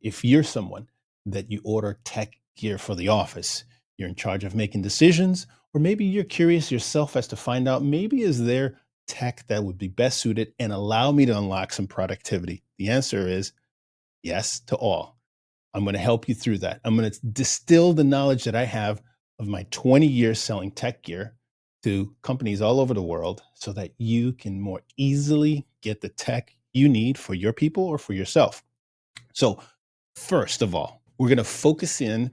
If you're someone that you order tech gear for the office, you're in charge of making decisions, or maybe you're curious yourself as to find out maybe is there tech that would be best suited and allow me to unlock some productivity? The answer is yes to all. I'm going to help you through that. I'm going to distill the knowledge that I have of my 20 years selling tech gear to companies all over the world so that you can more easily get the tech you need for your people or for yourself. So, first of all, we're going to focus in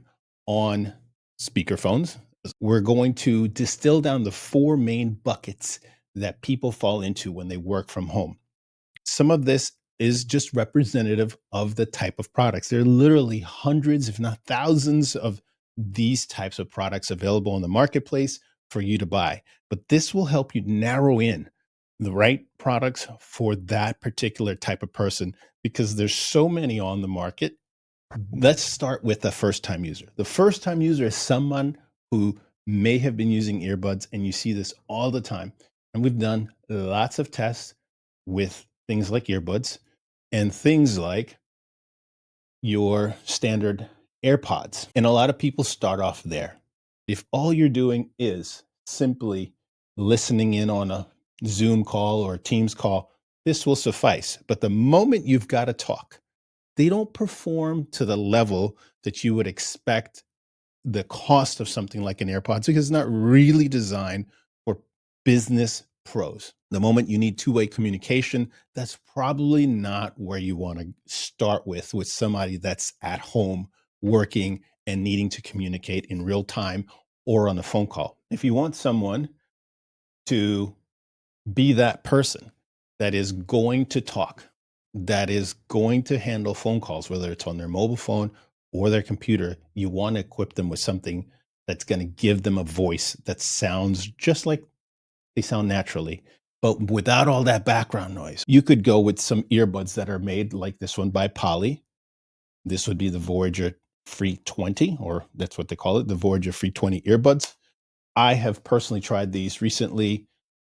on speakerphones. We're going to distill down the four main buckets that people fall into when they work from home. Some of this is just representative of the type of products. There are literally hundreds, if not thousands, of these types of products available in the marketplace for you to buy. But this will help you narrow in the right products for that particular type of person because there's so many on the market. Let's start with the first time user. The first time user is someone who may have been using earbuds, and you see this all the time. And we've done lots of tests with things like earbuds and things like your standard AirPods. And a lot of people start off there. If all you're doing is simply listening in on a Zoom call or a Teams call, this will suffice. But the moment you've got to talk, they don't perform to the level that you would expect the cost of something like an AirPods because it's not really designed for business pros. The moment you need two-way communication, that's probably not where you want to start with somebody that's at home working and needing to communicate in real time or on a phone call. If you want someone to be that person that is going to talk, that is going to handle phone calls, whether it's on their mobile phone or their computer, you want to equip them with something that's going to give them a voice that sounds just like they sound naturally, but without all that background noise. You could go with some earbuds that are made like this one by Poly. This would be the Voyager Free 20, or that's what they call it, the Voyager Free 20 earbuds. I have personally tried these recently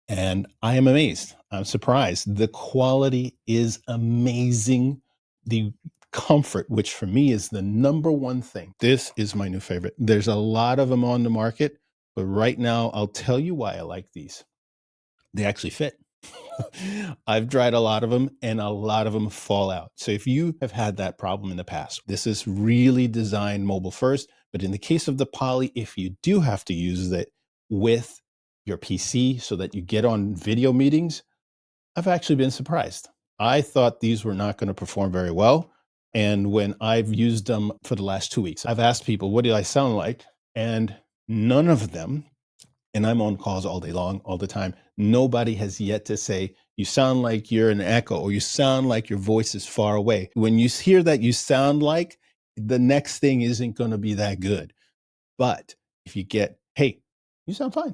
and I am amazed. I'm surprised. The quality is amazing. The comfort, which for me is the number one thing. This is my new favorite. There's a lot of them on the market, but right now I'll tell you why I like these. They actually fit. I've tried a lot of them and a lot of them fall out. So if you have had that problem in the past, this is really designed mobile first. But in the case of the Poly, if you do have to use it with your PC so that you get on video meetings, I've actually been surprised. I thought these were not going to perform very well. And when I've used them for the last 2 weeks, I've asked people, what do I sound like? And none of them, and I'm on calls all day long, all the time. Nobody has yet to say, you sound like you're an echo or you sound like your voice is far away. When you hear that you sound like, the next thing isn't going to be that good. But if you get, hey, you sound fine,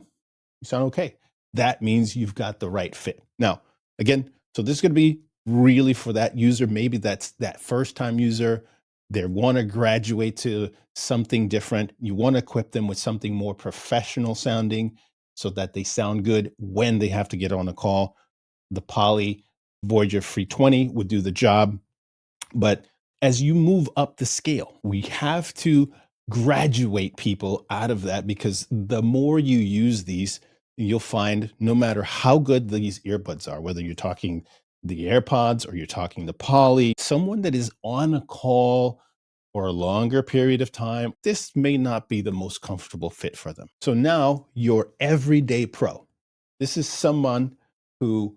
you sound okay, that means you've got the right fit. Now, again, so this is going to be really for that user. Maybe that's that first time user. They want to graduate to something different. You want to equip them with something more professional sounding so that they sound good when they have to get on a call. The Poly Voyager Free 20 would do the job. But as you move up the scale, we have to graduate people out of that because the more you use these, you'll find no matter how good these earbuds are, whether you're talking the AirPods or you're talking the Poly, someone that is on a call for a longer period of time, this may not be the most comfortable fit for them. So now your everyday pro, this is someone who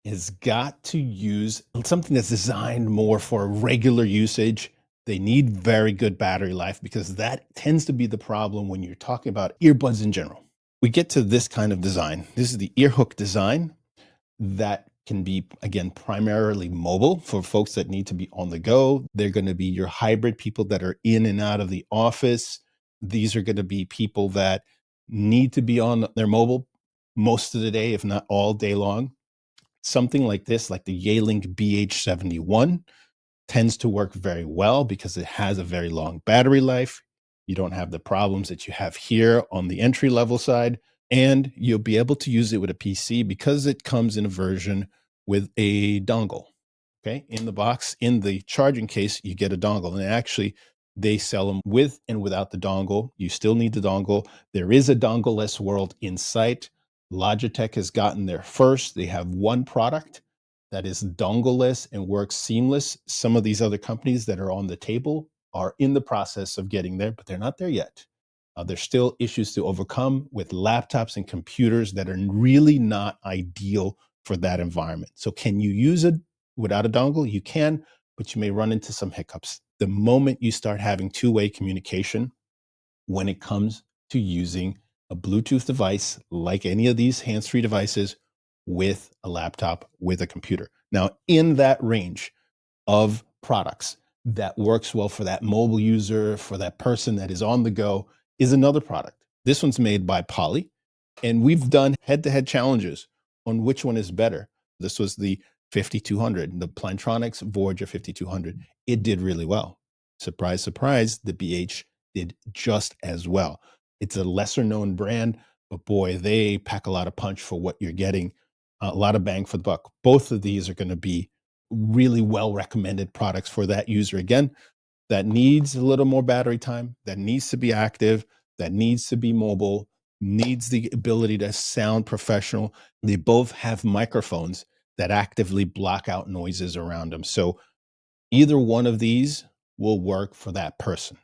has got to use something that's designed more for regular usage. They need very good battery life because that tends to be the problem when you're talking about earbuds in general. We get to this kind of design. This is the ear hook design that can be, again, primarily mobile for folks that need to be on the go. They're going to be your hybrid people that are in and out of the office. These are going to be people that need to be on their mobile most of the day, if not all day long. Something like this, like the Yealink BH71, tends to work very well because it has a very long battery life. You don't have the problems that you have here on the entry level side, and you'll be able to use it with a PC because it comes in a version with a dongle. Okay. In the box, in the charging case, you get a dongle. And actually, they sell them with and without the dongle. You still need the dongle. There is a dongle-less world in sight. Logitech has gotten there first. They have one product that is dongle-less and works seamless. Some of these other companies that are on the table are in the process of getting there, but they're not there yet. There's still issues to overcome with laptops and computers that are really not ideal for that environment. So, can you use it without a dongle? You can, but you may run into some hiccups. The moment you start having two-way communication, when it comes to using a Bluetooth device like any of these hands-free devices with a laptop, with a computer. Now, in that range of products that works well for that mobile user, for that person that is on the go, is another product. This one's made by Poly, and we've done head-to-head challenges on which one is better. This was the 5200, the Plantronics Voyager 5200. It did really well. Surprise, surprise, the BH did just as well. It's a lesser known brand, but boy, they pack a lot of punch for what you're getting, a lot of bang for the buck. Both of these are going to be really well recommended products for that user. Again, that needs a little more battery time, that needs to be active, that needs to be mobile, needs the ability to sound professional. They both have microphones that actively block out noises around them. So either one of these will work for that person.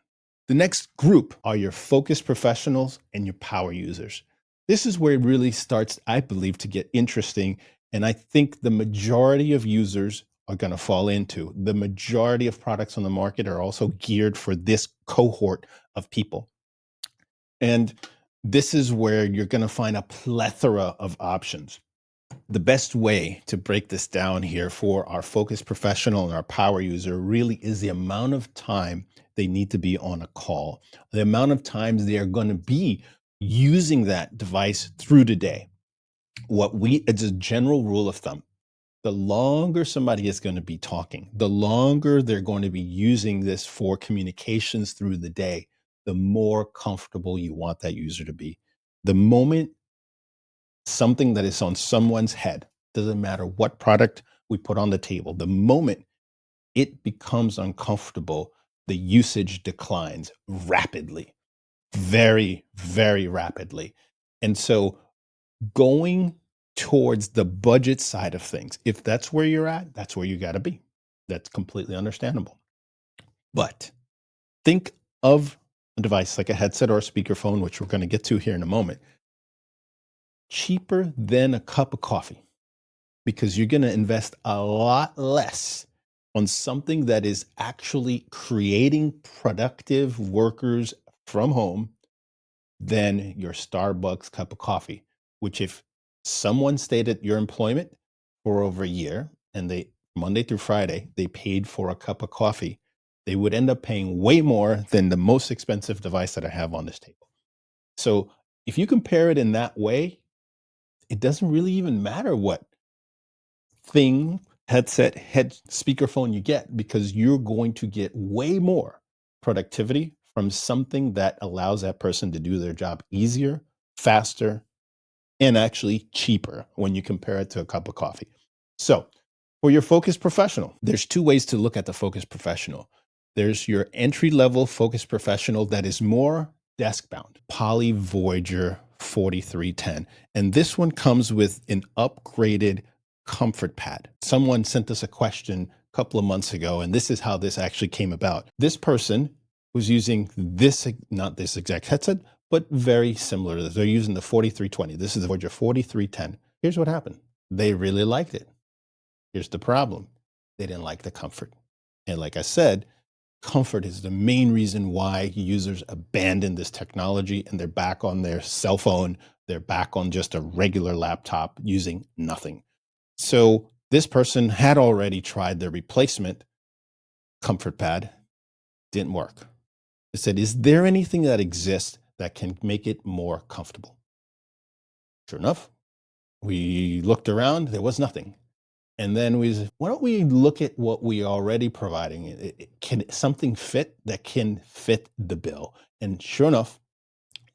The next group are your focused professionals and your power users. This is where it really starts, I believe, to get interesting. And I think the majority of users are going to fall into. The majority of products on the market are also geared for this cohort of people. And this is where you're going to find a plethora of options. The best way to break this down here for our focused professional and our power user really is the amount of time they need to be on a call, the amount of times they are going to be using that device through the day. It's a general rule of thumb. The longer somebody is going to be talking, the longer they're going to be using this for communications through the day, the more comfortable you want that user to be. The moment something that is on someone's head, doesn't matter what product we put on the table, the moment it becomes uncomfortable, the usage declines rapidly, very, very rapidly. And so going towards the budget side of things, if that's where you're at, that's where you got to be. That's completely understandable. But think of a device like a headset or a speakerphone, which we're going to get to here in a moment, cheaper than a cup of coffee, because you're going to invest a lot less on something that is actually creating productive workers from home than your Starbucks cup of coffee, which if someone stayed at your employment for over a year and they Monday through Friday, they paid for a cup of coffee, they would end up paying way more than the most expensive device that I have on this table. So if you compare it in that way, it doesn't really even matter what thing, head speakerphone you get, because you're going to get way more productivity from something that allows that person to do their job easier, faster, and actually cheaper when you compare it to a cup of coffee. So, for your focused professional, there's two ways to look at the focused professional. There's your entry level focused professional that is more desk bound, Poly Voyager 4310. And this one comes with an upgraded comfort pad. Someone sent us a question a couple of months ago, and this is how this actually came about. This person was using this, not this exact headset, but very similar to this. They're using the 4320. This is the Voyager 4310. Here's what happened. They really liked it. Here's the problem. They didn't like the comfort. And like I said, comfort is the main reason why users abandon this technology and they're back on their cell phone. They're back on just a regular laptop using nothing. So this person had already tried their replacement comfort pad. Didn't work. They said, is there anything that exists that can make it more comfortable? Sure enough, we looked around, there was nothing. And then we said, why don't we look at what we are already providing? Can something fit that can fit the bill? And sure enough,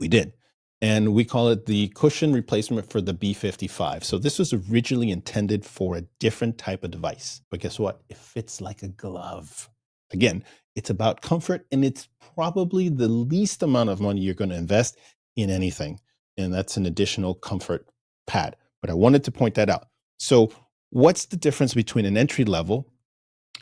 we did. and we call it the cushion replacement for the B55. So this was originally intended for a different type of device, but guess what? It fits like a glove. Again, it's about comfort, and it's probably the least amount of money you're going to invest in anything. And that's an additional comfort pad. But I wanted to point that out. So, what's the difference between an entry level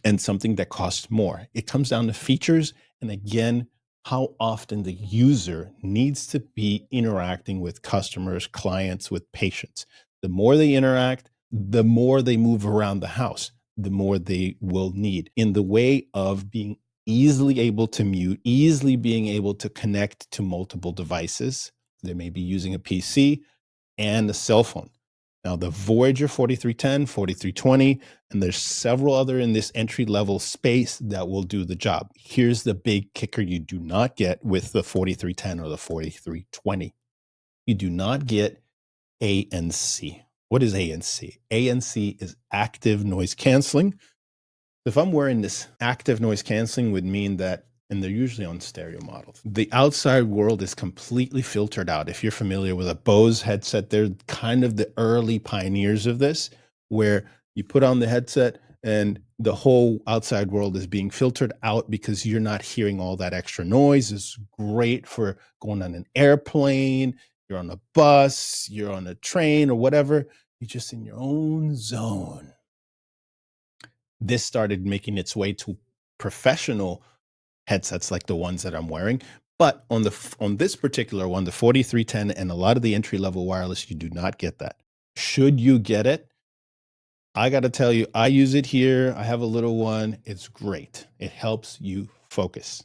and something that costs more? It comes down to features, and again, how often the user needs to be interacting with customers, clients, with patients. The more they interact, the more they move around the house, the more they will need in the way of being easily able to mute, easily being able to connect to multiple devices. They may be using a PC and a cell phone. Now, the Voyager 4310, 4320, and there's several other in this entry level space that will do the job. Here's the big kicker you do not get with the 4310 or the 4320. You do not get ANC. What is ANC? ANC is active noise canceling. If I'm wearing this, active noise canceling would mean that, and they're usually on stereo models, the outside world is completely filtered out. If you're familiar with a Bose headset, they're kind of the early pioneers of this, where you put on the headset and the whole outside world is being filtered out because you're not hearing all that extra noise. It's great for going on an airplane, you're on a bus, you're on a train, or whatever. You're just in your own zone. This started making its way to professional headsets like the ones that I'm wearing. But on this particular one, the 4310 and a lot of the entry level wireless, you do not get that. Should you get it? I got to tell you, I use it here. I have a little one. It's great. It helps you focus.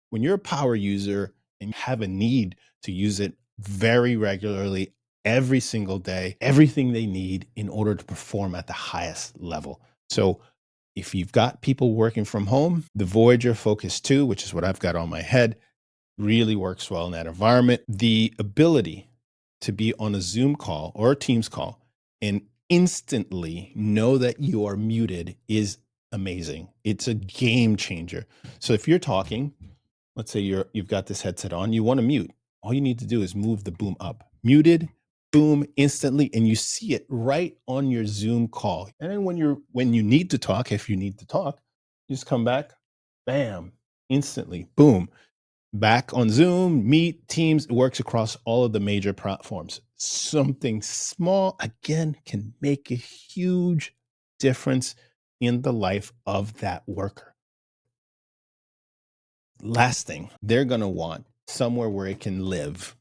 When you're a power user and you have a need to use it very regularly, every single day, everything they need in order to perform at the highest level. So if you've got people working from home, the Voyager Focus 2, which is what I've got on my head, really works well in that environment. The ability to be on a Zoom call or a Teams call and instantly know that you are muted is amazing. It's a game changer. So if you're talking, let's say you've got this headset on, you want to mute. All you need to do is move the boom up. Muted, boom, instantly, and you see it right on your Zoom call. And then when you need to talk, if you need to talk, you just come back, bam, instantly, boom. Back on Zoom, Meet, Teams, it works across all of the major platforms. Something small, again, can make a huge difference in the life of that worker. Last thing, they're going to want somewhere where it can live.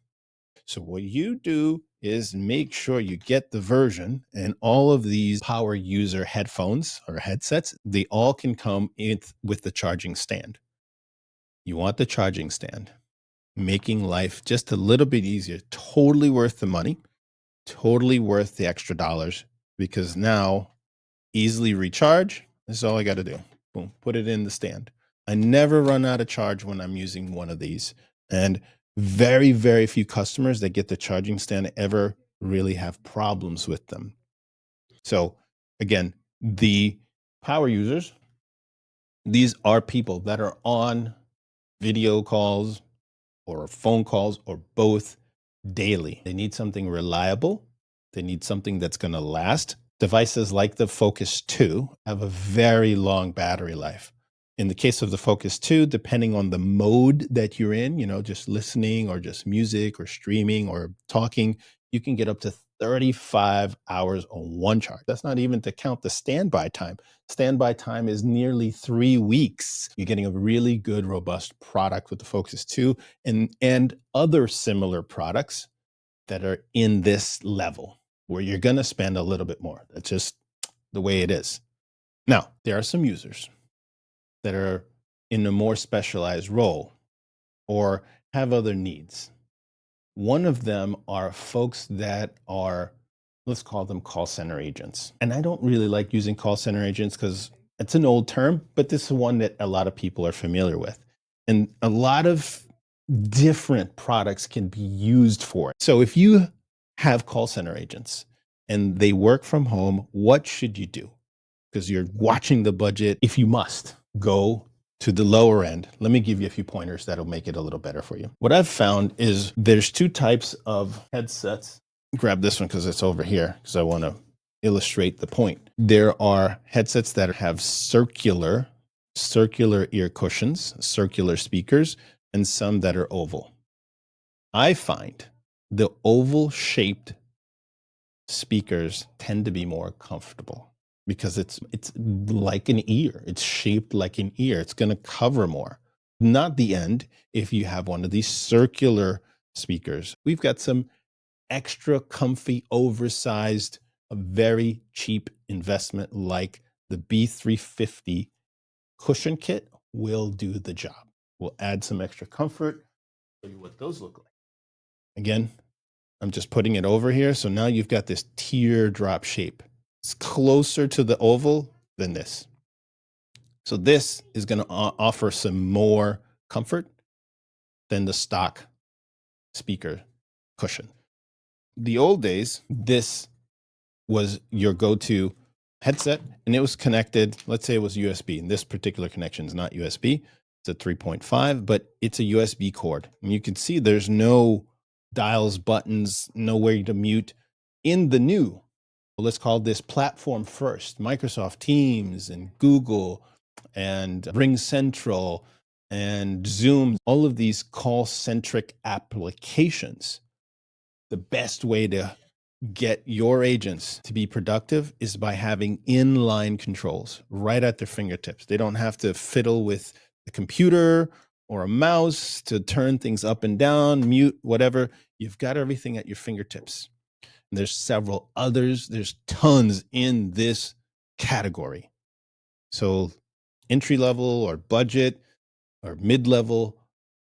So, what you do is make sure you get the version, and all of these power user headphones or headsets, they all can come in with the charging stand. You want the charging stand, making life just a little bit easier, totally worth the money, totally worth the extra dollars, because now easily recharge. This is all I got to do. Boom, put it in the stand. I never run out of charge when I'm using one of these. And very, very few customers that get the charging stand ever really have problems with them. So, again, the power users, these are people that are on video calls or phone calls or both daily. They need something reliable. They need something that's going to last. Devices like the Focus 2 have a very long battery life. In the case of the Focus 2, depending on the mode that you're in, just listening or just music or streaming or talking, you can get up to 35 hours on one charge. That's not even to count the standby time. Standby time is nearly 3 weeks. You're getting a really good, robust product with the Focus 2 and other similar products that are in this level where you're going to spend a little bit more. That's just the way it is. Now, there are some users that are in a more specialized role or have other needs. One of them are folks that are, let's call them call center agents. And I don't really like using call center agents because it's an old term, but this is one that a lot of people are familiar with. And a lot of different products can be used for it. So if you have call center agents and they work from home, what should you do? Because you're watching the budget. If you must, go to the lower end, let me give you a few pointers that'll make it a little better for you. What I've found is there's two types of headsets. Grab this one because it's over here because I want to illustrate the point. There are headsets that have circular ear cushions, circular speakers, and some that are oval. I find the oval shaped speakers tend to be more comfortable because it's like an ear. It's shaped like an ear. It's going to cover more. Not the end if you have one of these circular speakers. We've got some extra comfy, oversized, a very cheap investment like the B350 cushion kit will do the job. We'll add some extra comfort. Show you what those look like. Again, I'm just putting it over here. So now you've got this teardrop shape. It's closer to the oval than this. So this is going to offer some more comfort than the stock speaker cushion. The old days, this was your go-to headset, and it was connected. Let's say it was USB, and this particular connection is not USB. It's a 3.5, but it's a USB cord. And you can see there's no dials, buttons, nowhere to mute. In the new, let's call this platform first, Microsoft Teams and Google and Ring Central and Zoom, all of these call-centric applications. The best way to get your agents to be productive is by having inline controls right at their fingertips. They don't have to fiddle with the computer or a mouse to turn things up and down, mute, whatever. You've got everything at your fingertips. And there's several others. There's tons in this category. So entry level or budget or mid-level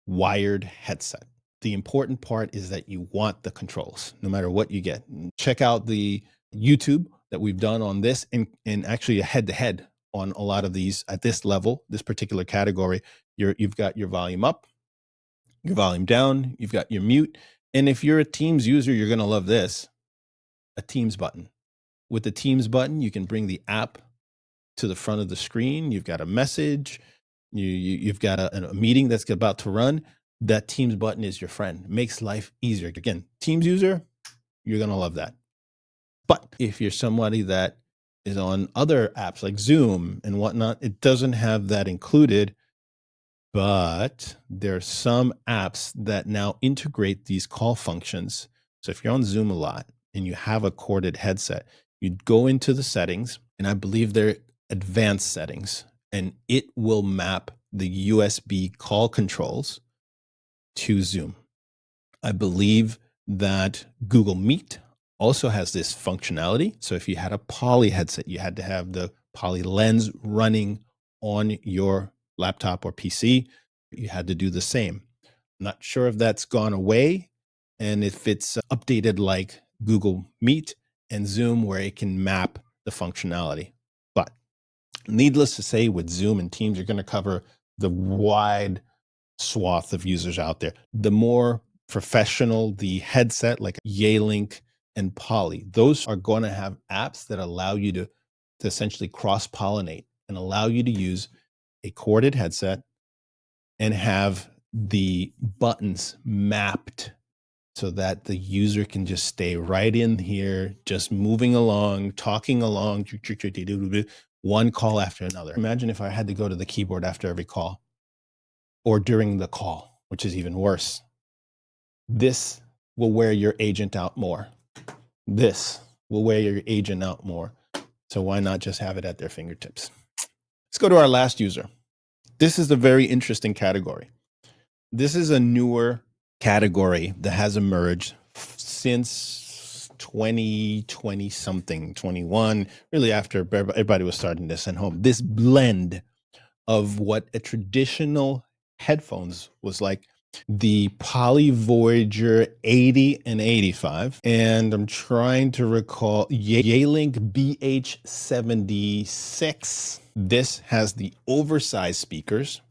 wired headset. The important part is that you want the controls, no matter what you get. Check out the YouTube that we've done on this and actually a head-to-head on a lot of these at this level, this particular category. You've got your volume up, your volume down, you've got your mute. And if you're a Teams user, you're going to love this, a Teams button. With the Teams button, you can bring the app to the front of the screen. You've got a message, you've got a meeting that's about to run. That Teams button is your friend. It makes life easier. Again, Teams user, you're going to love that. But if you're somebody that is on other apps like Zoom and whatnot, it doesn't have that included. But there are some apps that now integrate these call functions. So if you're on Zoom a lot and you have a corded headset, you'd go into the settings, and I believe they're advanced settings, and it will map the USB call controls to Zoom. I believe that Google Meet also has this functionality. So if you had a Poly headset, you had to have the Poly lens running on your laptop or PC. You had to do the same. I'm not sure if that's gone away and if it's updated like Google Meet and Zoom, where it can map the functionality. But needless to say, with Zoom and Teams, you're going to cover the wide swath of users out there. The more professional the headset, like Yealink and Poly, those are going to have apps that allow you to essentially cross-pollinate and allow you to use a corded headset and have the buttons mapped so that the user can just stay right in here, just moving along, talking along, one call after another. Imagine if I had to go to the keyboard after every call or during the call, which is even worse. This will wear your agent out more. This will wear your agent out more. So why not just have it at their fingertips? Let's go to our last user. This is a very interesting category. This is a newer category that has emerged since 2020 something, 21, really after everybody was starting to send home. This blend of what a traditional headphones was like, the Poly Voyager 80 and 85. And I'm trying to recall Yealink BH76. This has the oversized speakers.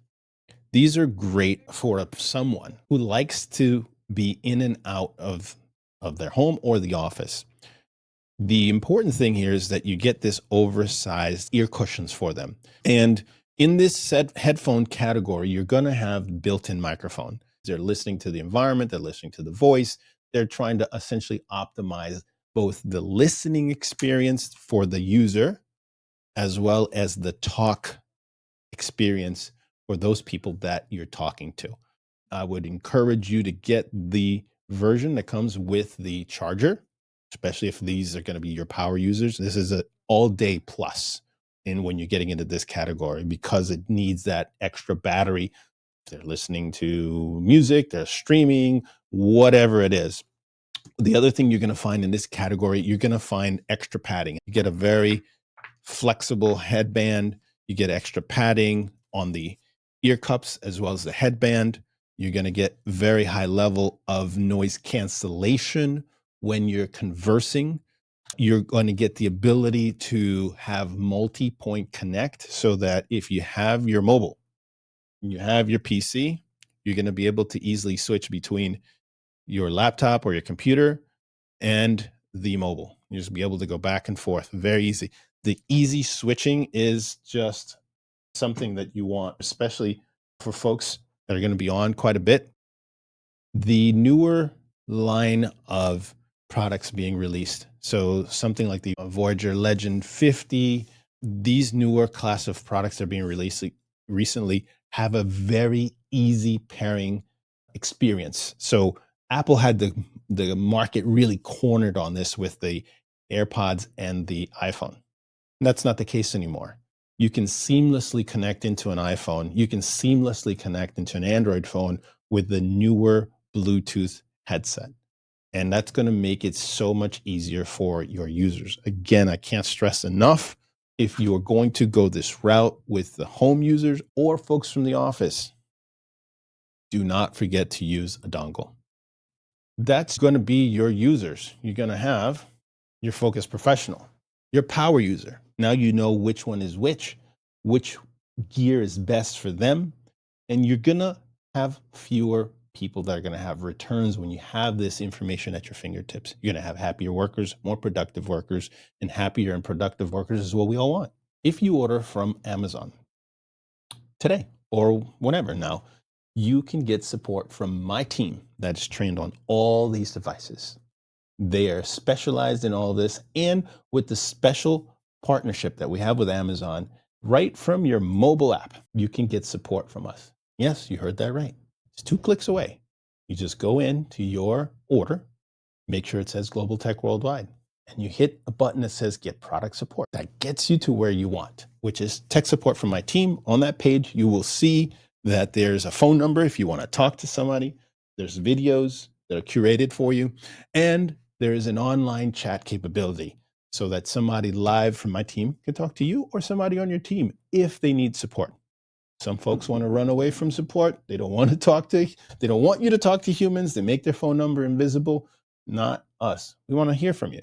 These are great for someone who likes to be in and out of their home or the office. The important thing here is that you get this oversized ear cushions for them. And In this set headphone category, you're going to have built-in microphone. They're listening to the environment, they're listening to the voice. They're trying to essentially optimize both the listening experience for the user as well as the talk experience for those people that you're talking to. I would encourage you to get the version that comes with the charger, especially if these are going to be your power users. This is an all day plus in when you're getting into this category because it needs that extra battery. If they're listening to music, they're streaming, whatever it is. The other thing you're going to find in this category, you're going to find extra padding. You get a very flexible headband. You get extra padding on the ear cups as well as the headband. You're going to get very high level of noise cancellation when you're conversing. You're going to get the ability to have multi-point connect so that if you have your mobile, you have your PC, you're going to be able to easily switch between your laptop or your computer and the mobile. You just be able to go back and forth. Very easy. The easy switching is just something that you want, especially for folks that are going to be on quite a bit. The newer line of products being released, so something like the Voyager Legend 50, these newer class of products that are being released recently have a very easy pairing experience. So Apple had the market really cornered on this with the AirPods and the iPhone. That's not the case anymore. You can seamlessly connect into an iPhone. You can seamlessly connect into an Android phone with the newer Bluetooth headset. And that's going to make it so much easier for your users. Again, I can't stress enough, if you are going to go this route with the home users or folks from the office, do not forget to use a dongle. That's going to be your users. You're going to have your focus professional, your power user. Now you know which one is which gear is best for them. And you're going to have fewer people that are going to have returns when you have this information at your fingertips. You're going to have happier workers, more productive workers, and happier and productive workers is what we all want. If you order from Amazon today or whenever now, you can get support from my team that is trained on all these devices. They are specialized in all this, and with the special partnership that we have with Amazon, right from your mobile app, you can get support from us. Yes, you heard that right. It's 2 clicks away. You just go into your order, make sure it says Global Tech Worldwide, and you hit a button that says Get Product Support. That gets you to where you want, which is tech support from my team. On that page, you will see that there's a phone number if you want to talk to somebody. There's videos that are curated for you, and there is an online chat capability so that somebody live from my team can talk to you or somebody on your team if they need support. Some folks want to run away from support. They don't want you to talk to humans. They make their phone number invisible. Not us. We want to hear from you,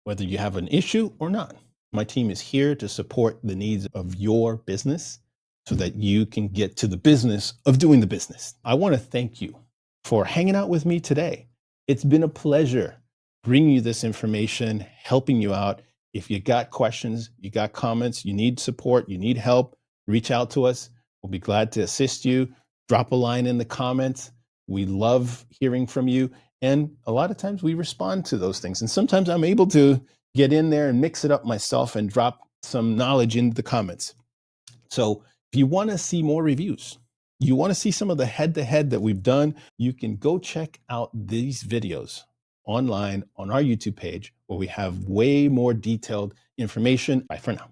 whether you have an issue or not. My team is here to support the needs of your business so that you can get to the business of doing the business. I want to thank you for hanging out with me today. It's been a pleasure bringing you this information, helping you out. If you got questions, you got comments, you need support, you need help, reach out to us. We'll be glad to assist you. Drop a line in the comments. We love hearing from you. And a lot of times we respond to those things. And sometimes I'm able to get in there and mix it up myself and drop some knowledge into the comments. So if you want to see more reviews, you want to see some of the head-to-head that we've done, you can go check out these videos online on our YouTube page where we have way more detailed information. Bye for now.